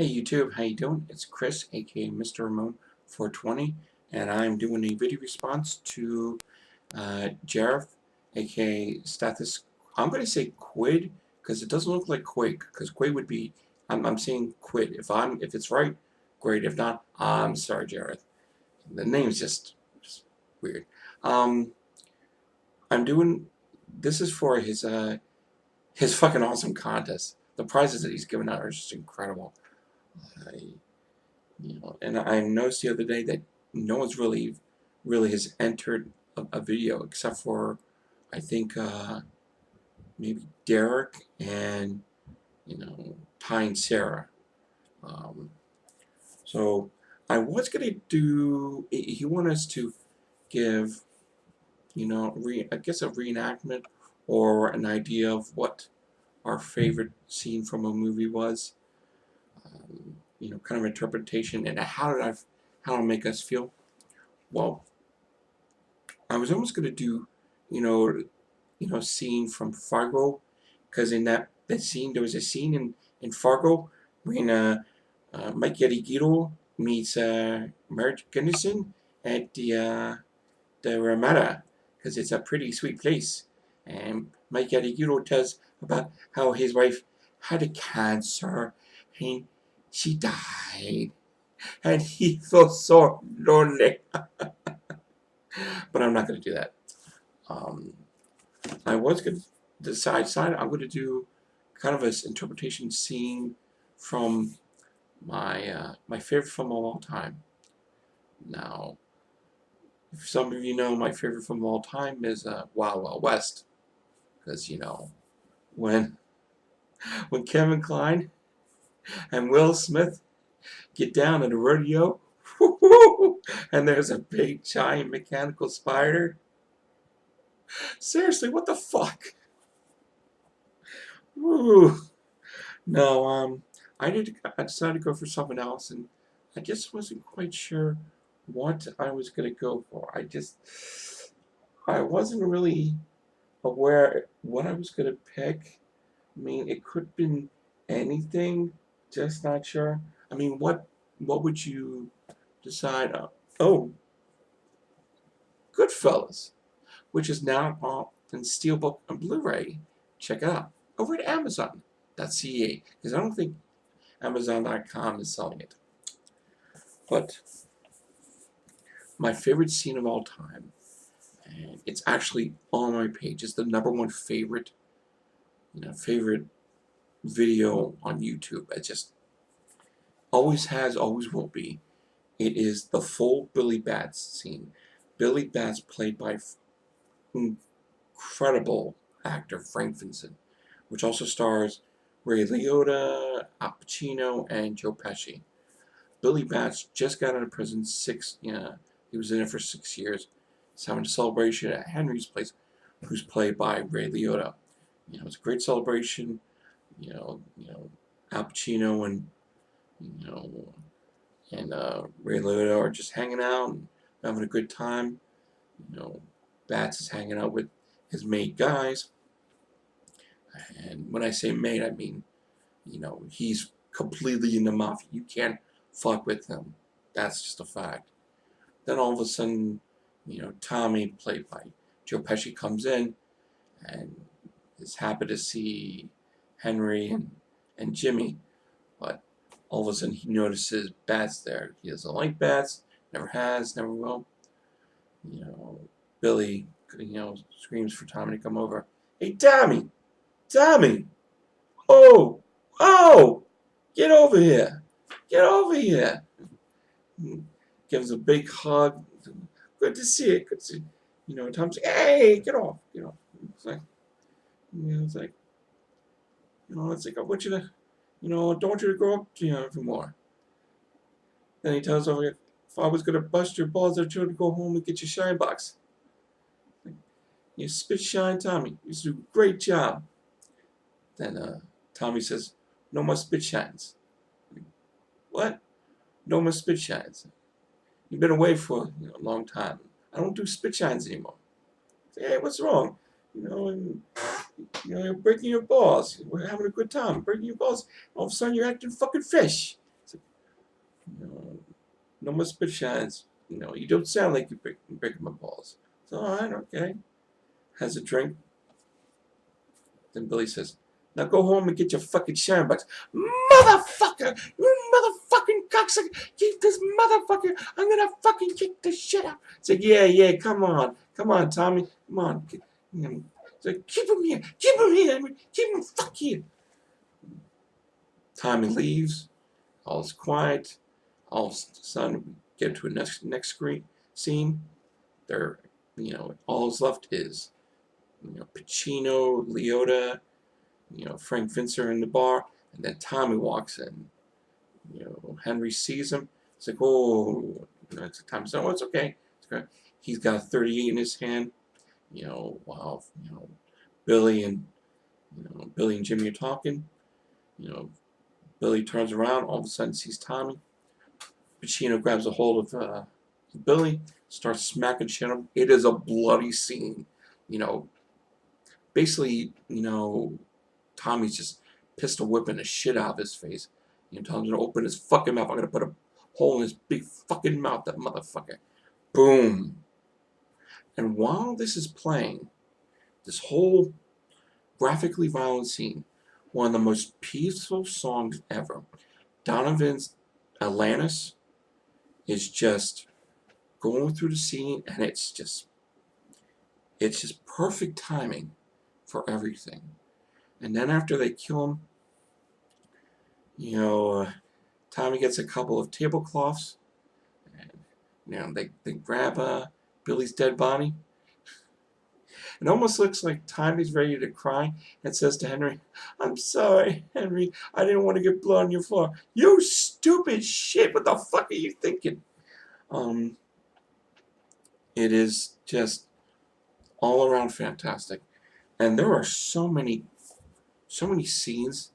Hey YouTube, how you doing? It's Chris, aka Mr. Ramon 420, and I'm doing a video response to Jareth, aka Stathis. I'm gonna say Quid because it doesn't look like Quig, because Quid would be. I'm saying Quid. If it's right, great. If not, I'm sorry, Jareth. The name's just weird. Um, I'm doing. This is for his fucking awesome contest. The prizes that he's giving out are just incredible. I, and I noticed the other day that no one's really has entered a video except for, I think, maybe Derek and, Ty and Sarah. Um, so I was gonna do. He wanted us to give, I guess a reenactment or an idea of what our favorite scene from a movie was. Kind of interpretation and how to make us feel. Well, I was almost gonna do, scene from Fargo, because in that scene there was a scene in Fargo when Mike Yerigiro meets Merritt Gunderson at the Ramada, because it's a pretty sweet place, and Mike Yerigiro tells about how his wife had a cancer and she died, and he felt so lonely. But I'm not going to do that. Um, I was going to decide I'm going to do kind of an interpretation scene from my favorite film of all time. Now, if some of you know, my favorite film of all time is Wild Wild West, because when when Kevin Kline and Will Smith get down at a rodeo, and there's a big giant mechanical spider. Seriously, what the fuck? Ooh. No, I decided to go for something else, and I just wasn't quite sure what I was gonna go for. I wasn't really aware what I was gonna pick. I mean, it could have been anything, just not sure. I mean, what would you decide on? Oh, Goodfellas, which is now on Steelbook and Blu-ray. Check it out over at Amazon.ca, because I don't think Amazon.com is selling it. But my favorite scene of all time, and it's actually on my page, is the #1 favorite video on YouTube. It just always has, always will be. It is the full Billy Bats scene. Billy Bats, played by incredible actor Frank Vincent, which also stars Ray Liotta, Al Pacino, and Joe Pesci. Billy Bats just got out of prison he was in it for 6 years. He's having a celebration at Henry's place, who's played by Ray Liotta. It's a great celebration. Al Pacino and you know Ray Liotta are just hanging out and having a good time. Bats is hanging out with his mate guys, and when I say mate, I mean, he's completely in the mafia. You can't fuck with him. That's just a fact. Then all of a sudden, Tommy, played by Joe Pesci, comes in and is happy to see Henry and Jimmy. But all of a sudden he notices Bats there. He doesn't like Bats, never has, never will. Billy, screams for Tommy to come over. Hey, Tommy! Tommy! Oh! Oh! Get over here! Get over here! Gives a big hug. Good to see it. Good to see it. Tommy's like, hey, get off. It's like, it's like, I want you to, don't want you to grow up, anymore. Then he tells her, if I was going to bust your balls, I'd you to go home and get your shine box. You spit shine, Tommy. You do a great job. Then Tommy says, no more spit shines. What? No more spit shines. You've been away for a long time. I don't do spit shines anymore. Say, hey, what's wrong? You're breaking your balls. We're having a good time. Breaking your balls. All of a sudden, you're acting fucking fish. No more spit shines. You know, you don't sound like you're breaking my balls. So, alright, okay. Has a drink. Then Billy says, now go home and get your fucking sharing box. Motherfucker! You motherfucking cocksucker! Keep this motherfucker! I'm gonna fucking kick the shit out. It's like, yeah, come on. Come on, Tommy. Come on. It's like, keep him here. Keep him here. Keep him fuck here. Tommy leaves. All's quiet. All of a sudden, we get to a next scene. There, all that's left is, Pacino, Leota, Frank Vincer in the bar, and then Tommy walks in. Henry sees him. It's like, oh, it's Tommy says, oh, it's okay. He's got a 38 in his hand. While Billy and Jimmy are talking. Billy turns around. All of a sudden, sees Tommy. Pacino grabs a hold of Billy, starts smacking shit on him. It is a bloody scene. Basically, Tommy's just pistol whipping the shit out of his face. Tells him to open his fucking mouth. I'm gonna put a hole in his big fucking mouth, that motherfucker. Boom. And while this is playing, this whole graphically violent scene, one of the most peaceful songs ever, Donovan's Atlantis, is just going through the scene, and it's just perfect timing for everything. And then after they kill him, Tommy gets a couple of tablecloths, and they grab Billy's dead body. It almost looks like Tommy's ready to cry and says to Henry, I'm sorry, Henry, I didn't want to get blood on your floor. You stupid shit, what the fuck are you thinking? It is just all around fantastic. And there are so many scenes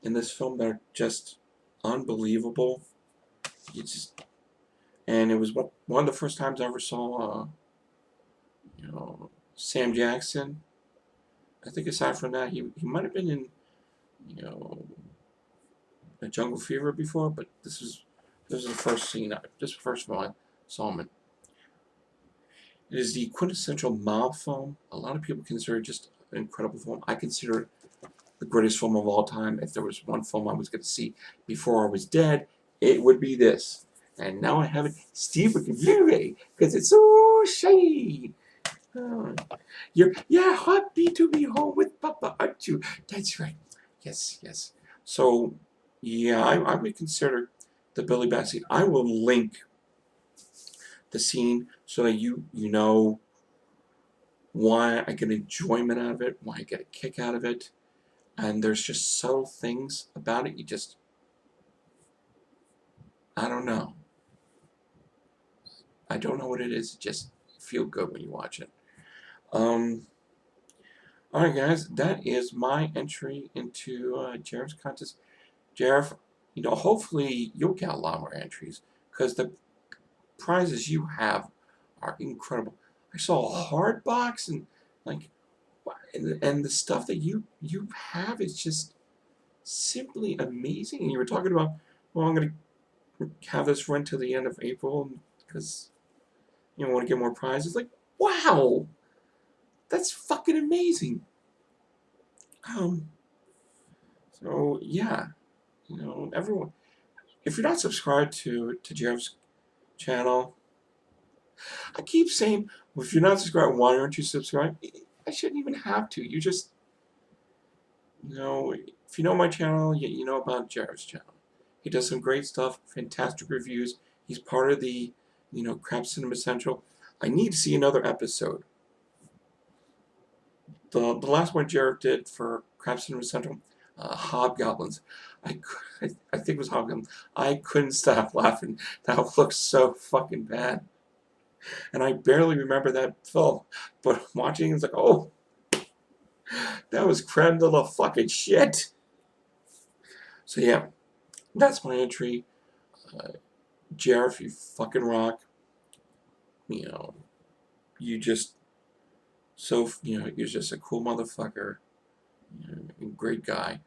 in this film that are just unbelievable. And it was one of the first times I ever saw, Sam Jackson. I think aside from that, he might have been in, a Jungle Fever before, but this was the first scene. This first film I saw him in. It is the quintessential mob film. A lot of people consider it just an incredible film. I consider it the greatest film of all time. If there was one film I was going to see before I was dead, it would be this. And now I have it Steve Blu-ray because it's so shiny. You're happy to be home with Papa, aren't you? That's right. Yes. So, yeah, I would consider the Billy Bat scene. I will link the scene so that you know why I get enjoyment out of it, why I get a kick out of it. And there's just subtle things about it. I don't know. I don't know what it is. It just feel good when you watch it. Alright guys, that is my entry into Jareth's contest. Jareth, hopefully you'll get a lot more entries because the prizes you have are incredible. I saw a hard box and the stuff that you have is just simply amazing. And you were talking about, well, I'm going to have this run till the end of April because I want to get more prizes. Like, wow, that's fucking amazing. So yeah, everyone, if you're not subscribed to Jareth's channel, I keep saying, well, if you're not subscribed, why aren't you subscribed? I shouldn't even have to. You just, if you know my channel, you know about Jareth's channel. He does some great stuff, fantastic reviews. He's part of the, Crap Cinema Central. I need to see another episode. The last one Jareth did for Crap Cinema Central, Hobgoblins. I think it was Hobgoblins. I couldn't stop laughing. That looks so fucking bad. And I barely remember that film. But watching it's like, oh, that was creme de la fucking shit. So yeah, that's my entry. Jareth, you fucking rock. You just you're just a cool motherfucker. Great guy.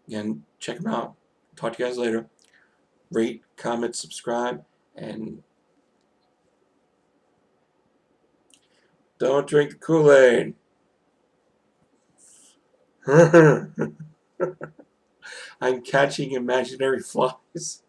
Again, check him out. Talk to you guys later. rate, comment, subscribe, and don't drink the Kool-Aid. I'm catching imaginary flies.